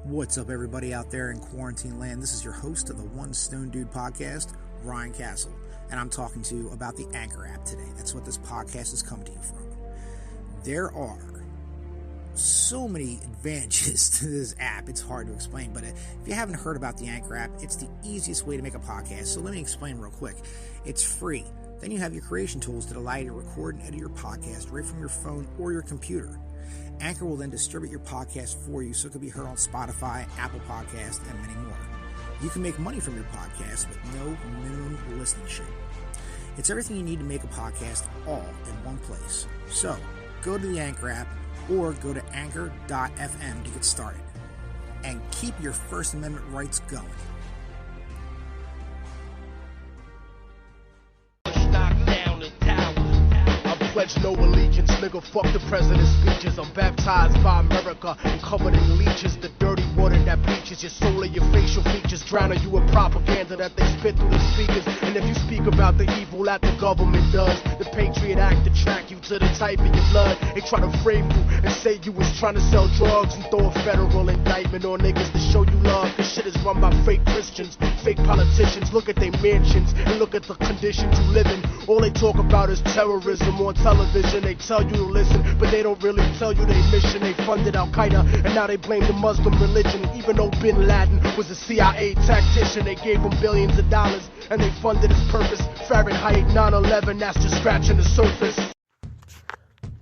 What's up, everybody out there in quarantine land? This is your host of the One Stone Dude podcast, Ryan Castle, and I'm talking to you about the Anchor app today. That's what this podcast has come to you from. There are so many advantages to this app, it's hard to explain, but if you haven't heard about the Anchor app, it's the easiest way to make a podcast, so let me explain real quick. It's free. Then you have your creation tools that allow you to record and edit your podcast right from your phone or your computer. Anchor will then distribute your podcast for you so it can be heard on Spotify, Apple Podcasts, and many more. You can make money from your podcast with no minimum listenership. It's everything you need to make a podcast all in one place. So, go to the Anchor app or go to anchor.fm to get started. And keep your First Amendment rights going. Pledge no allegiance, nigga, fuck the president's speeches. I'm baptized by America and covered in leeches. The dirty water that bleaches your soul and your facial features, drowning you in propaganda that they spit through the speakers. And if you speak about the evil that the government does, the Patriot Act to track you to the type of your blood. They try to frame you and say you was trying to sell drugs and throw a federal indictment on niggas to show you love. This shit is run by fake Christians, fake politicians. Look at their mansions and look at the conditions you live in. All they talk about is terrorism on television. They tell you to listen, but they don't really tell you their mission. They funded Al-Qaeda, and now they blame the Muslim religion. Even though Bin Laden was a CIA tactician, they gave him billions of dollars, and they funded his purpose. Fahrenheit 9/11, that's just scratching the surface.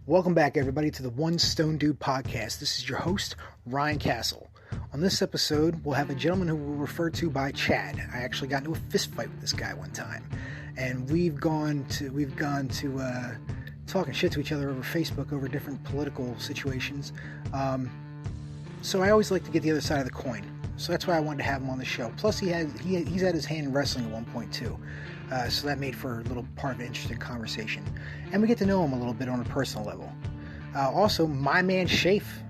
Welcome back, everybody, to the One Stone Dude podcast. This is your host, Ryan Castle. On this episode, we'll have a gentleman who we'll refer to by Chad. I actually got into a fist fight with this guy one time, and we've gone to talking shit to each other over Facebook over different political situations. So I always like to get the other side of the coin. So that's why I wanted to have him on the show. Plus, he's had his hand in wrestling at one point too. So that made for a little part of an interesting conversation. And we get to know him a little bit on a personal level. Also, my Man Shafe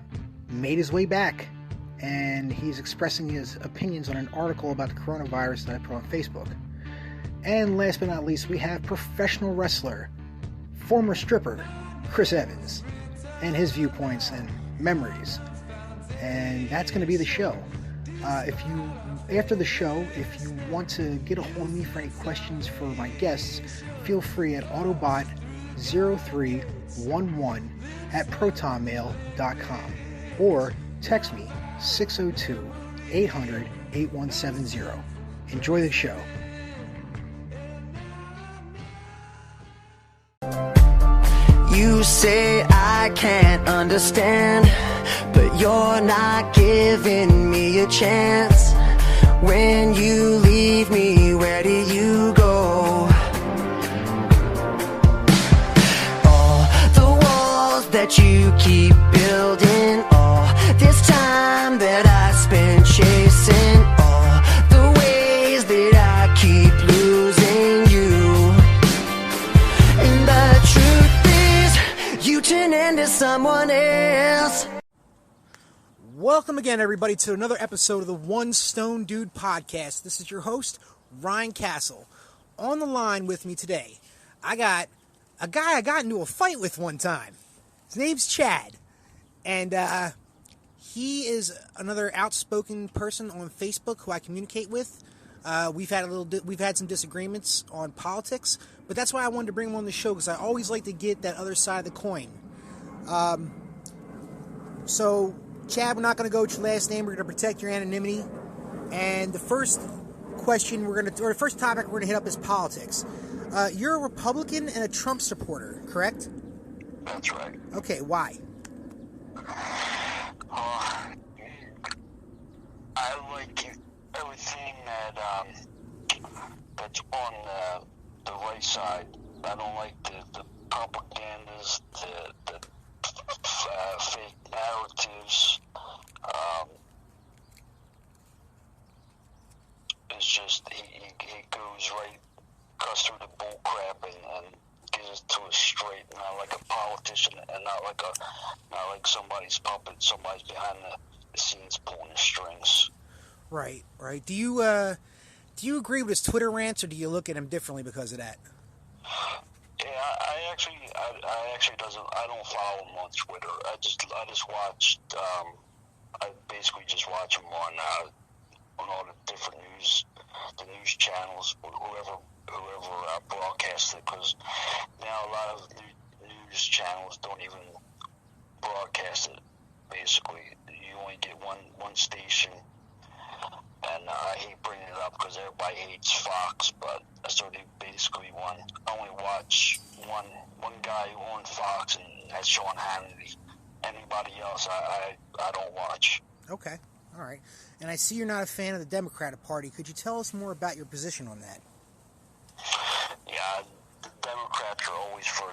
made his way back, and he's expressing his opinions on an article about the coronavirus that I put on Facebook. And last but not least, we have professional wrestler, former stripper, Chris Evans, and his viewpoints and memories. And that's going to be the show. After the show, if you want to get a hold of me for any questions for my guests, feel free at autobot0311@protonmail.com or text me 602-800-8170. Enjoy the show. You say I can't understand, but you're not giving me a chance. When you leave me, where do you go? All the walls that you keep building, all this time that I spent chasing, all the ways that I keep losing you. And the truth is, you turn into someone else. Welcome again, everybody, to another episode of the One Stone Dude podcast. This is your host, Ryan Castle. On the line with me today, I got a guy I got into a fight with one time. His name's Chad, and he is another outspoken person on Facebook who I communicate with. We've had some disagreements on politics, but that's why I wanted to bring him on the show, because I always like to get that other side of the coin. So, Chad, we're not going to go with your last name. We're going to protect your anonymity. And the first question the first topic we're going to hit up is politics. You're a Republican and a Trump supporter, correct? That's right. Okay, why? I like everything that's on the right side. I don't like the propagandas, the fake narratives. It's just he goes right, cuts through the bull crap and gives it to us straight. Not like a politician, and not like somebody's puppet. Somebody's behind the scenes pulling the strings. Right. Do you agree with his Twitter rants, or do you look at him differently because of that? Yeah, I actually don't follow him on Twitter. I just watched. I basically just watch watch them on all the different news channels, whoever broadcasts it, because now a lot of news channels don't even broadcast it. Basically, you only get one station, and I hate bringing it up because everybody hates Fox, but so they basically only watch one guy on Fox, and that's Sean Hannity. Anybody else, I don't watch. Okay, all right. And I see you're not a fan of the Democratic Party. Could you tell us more about your position on that? Yeah, the Democrats are always for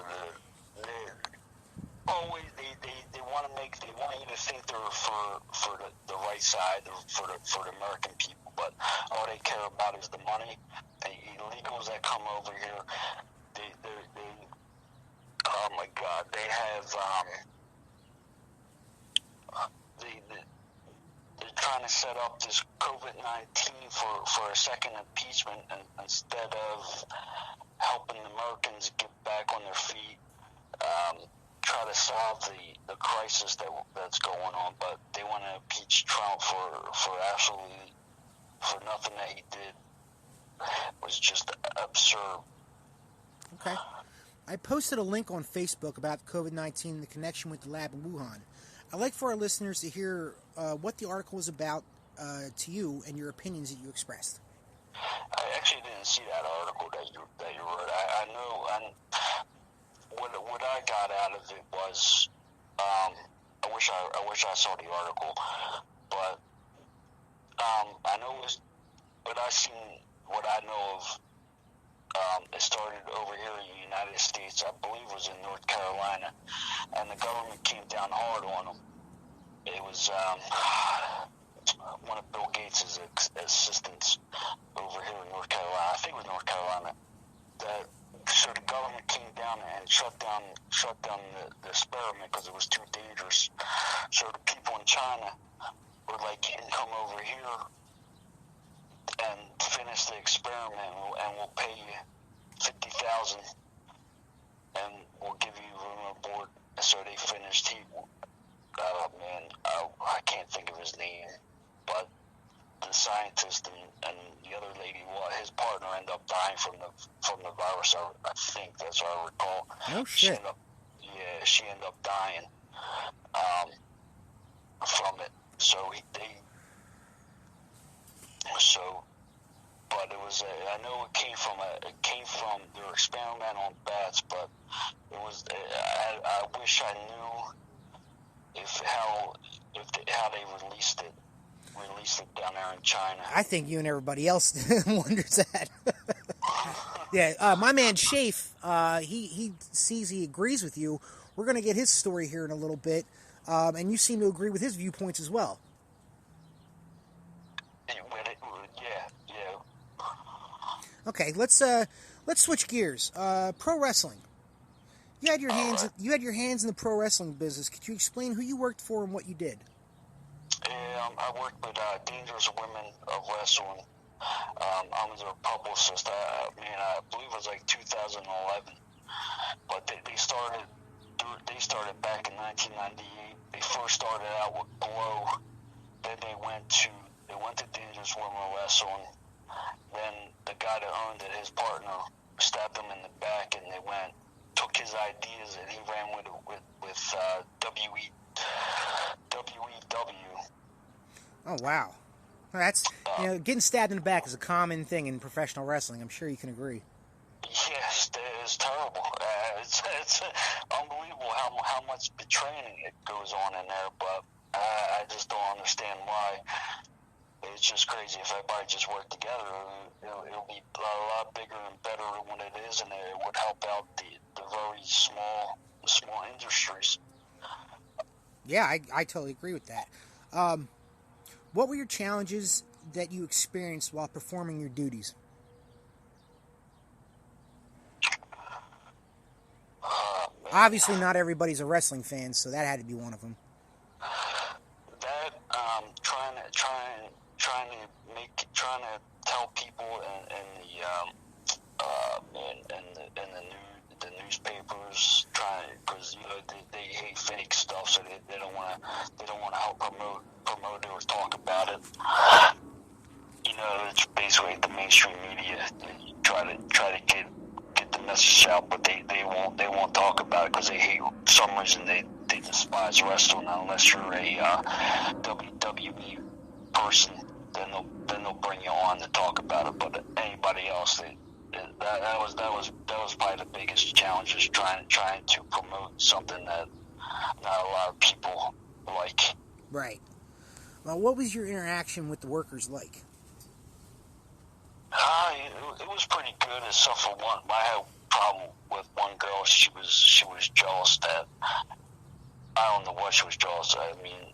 they want you to think they're for the right side, for the American people, but all they care about is the money. The illegals that come over here, they oh my God, they have they're trying to set up this COVID-19 for a second impeachment, and instead of helping Americans get back on their feet, try to solve the crisis that's going on, but they want to impeach Trump for absolutely for nothing that he did. It was just absurd. Okay. I posted a link on Facebook about COVID-19 and the connection with the lab in Wuhan. I'd like for our listeners to hear what the article was about to you and your opinions that you expressed. I actually didn't see that article that you wrote. I know, and what I got out of it was, I wish I saw the article, but I know it was, what I know of. It started over here in the United States, I believe it was in North Carolina, and the government came down hard on them. It was one of Bill Gates' assistants over here in North Carolina. I think it was North Carolina. So the government came down and shut down the experiment because it was too dangerous. So the people in China were like, "You can come over here and finish the experiment, and we'll pay you $50,000, and we'll give you room on board." So they finished. I can't think of his name, but the scientist and the other lady, his partner, ended up dying from the virus. I think that's what I recall. No shit. She ended up dying from it. But it was I know it came from their experiment on bats, but it was I wish I knew how they released it down there in China. I think you and everybody else wonders that. Yeah, my man Shafe, he sees he agrees with you. We're going to get his story here in a little bit, and you seem to agree with his viewpoints as well. Yeah. Okay, let's switch gears. Pro wrestling. You had your hands in the pro wrestling business. Could you explain who you worked for and what you did? I worked with Dangerous Women of Wrestling. I was their publicist. I believe it was like 2011. But they started back in 1998. They first started out with Glow. Then they went to Dangerous Women of Wrestling. Then the guy that owned it, his partner, stabbed him in the back, and they took his ideas, and he ran with WEW. Oh, wow. That's, getting stabbed in the back is a common thing in professional wrestling. I'm sure you can agree. Yes, it's terrible. It's unbelievable how much betraying it goes on in there, but I just don't understand why. It's just crazy. If everybody just worked together, it'll be a lot bigger and better than what it is, and it would help out the very small industries. Yeah, I totally agree with that. What were your challenges that you experienced while performing your duties? Obviously, not everybody's a wrestling fan, so that had to be one of them. That trying to tell people in the newspapers, because they hate fake stuff, so they don't want to help promote it or talk about it. It's basically the mainstream media. They try to get the message out, but they won't talk about it because they hate, for some reason they despise wrestling. Unless you're a WWE person, then they'll bring you on to talk about it. But anybody else, that was probably the biggest challenge, is trying to promote something that not a lot of people like. Right. Well, what was your interaction with the workers like? It was pretty good, except for one. I had a problem with one girl. She was jealous that, I don't know what she was jealous of. I mean,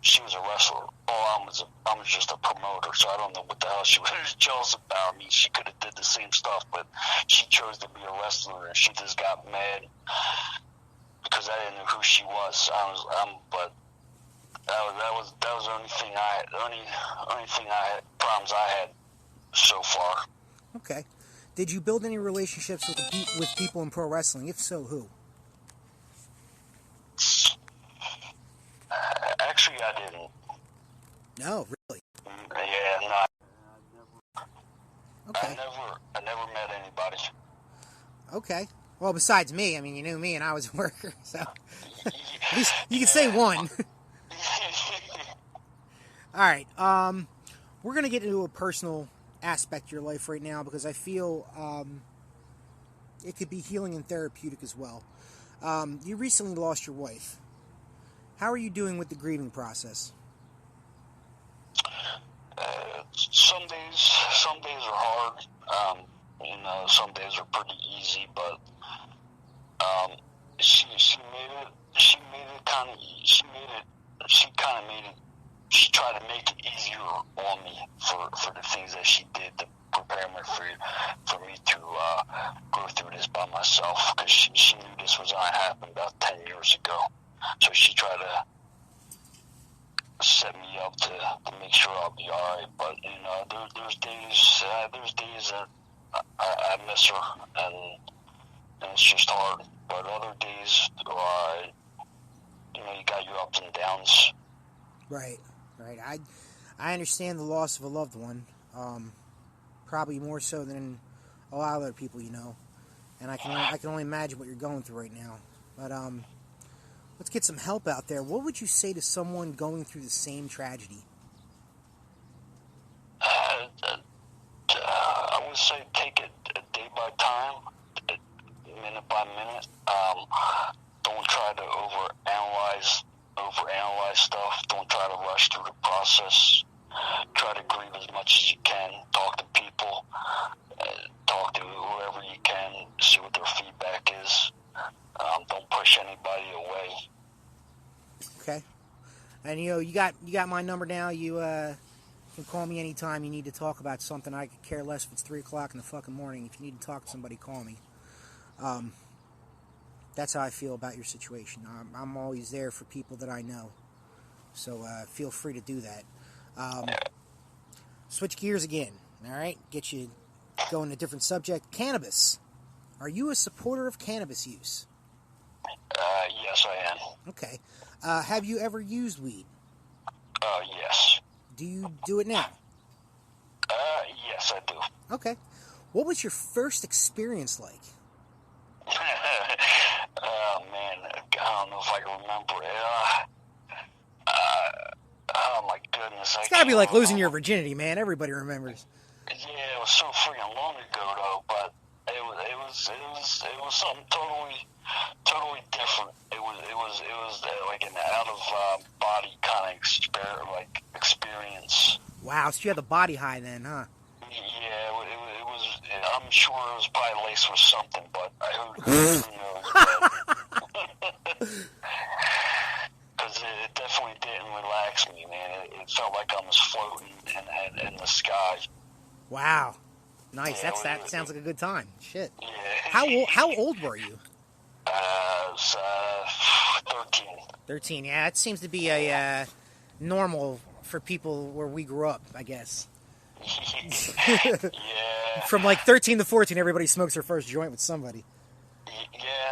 she was a wrestler. I was just a promoter, so I don't know what the hell she was jealous about. I mean, she could have did the same stuff, but she chose to be a wrestler, and she just got mad because I didn't know who she was. But that was the only thing I had problems I had so far. Okay. Did you build any relationships with people in pro wrestling? If so, who? Actually, I didn't. No, really? Yeah, no. Okay. I never met anybody. Okay. Well, besides me, I mean, you knew me and I was a worker, so at least you can say one. All right. We're going to get into a personal aspect of your life right now because I feel it could be healing and therapeutic as well. You recently lost your wife. How are you doing with the grieving process? Some days are hard. Some days are pretty easy, but she tried to make it easier on me for the things that she did to prepare me for me to go through this by myself, because she knew this was going to happen about 10 years ago. So she tried to set me up to make sure I'll be all right. But there's days that I miss her, and it's just hard. But other days, you got your ups and downs. Right. I understand the loss of a loved one, probably more so than a lot of other people, and I can only imagine what you're going through right now. But let's get some help out there. What would you say to someone going through the same tragedy? I would say take it a day by time, minute by minute. Don't try to overanalyze stuff. Don't try to rush through the process. Try to grieve as much as you can. Talk to people. Talk to whoever you can. See what their feedback is. Don't push anybody away. Okay. And you got my number now. You can call me anytime you need to talk about something. I could care less if it's 3 o'clock in the fucking morning. If you need to talk to somebody, call me. That's how I feel about your situation. I'm always there for people that I know. So feel free to do that. Switch gears again. All right? Get you going to a different subject. Cannabis. Are you a supporter of cannabis use? Yes, I am. Okay. Have you ever used weed? Yes. Do you do it now? Yes, I do. Okay. What was your first experience like? Oh, man. I don't know if I can remember it. Oh, my goodness. It's got to be like losing your virginity, man. Everybody remembers. Yeah, it was so freaking long ago, though, but it was something totally different. It was like an out of body kind of experience. Wow, so you had the body high then, huh? Yeah, it was. I'm sure it was probably laced with something, but who knows? Because it definitely didn't relax me, man. It felt like I was floating in the sky. Wow. Nice. Yeah, that sounds like a good time. Shit. Yeah. How old were you? 13. 13. Yeah, it seems to be a normal for people where we grew up, I guess. Yeah. From like 13 to 14, everybody smokes their first joint with somebody. Yeah,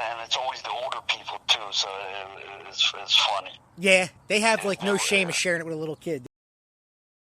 Yeah, they have like no shame of sharing it with a little kid.